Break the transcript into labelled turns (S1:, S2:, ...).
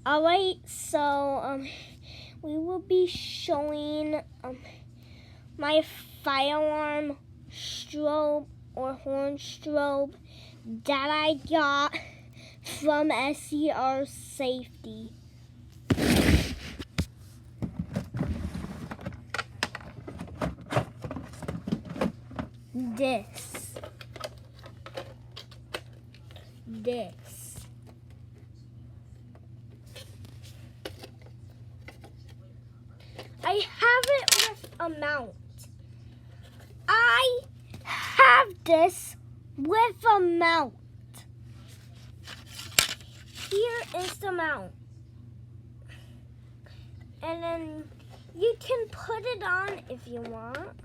S1: Alright, so we will be showing my fire alarm strobe or horn strobe that I got from SCR Safety. This. I have it with a mount. I have this with a mount. Here is the mount. And then you can put it on if you want.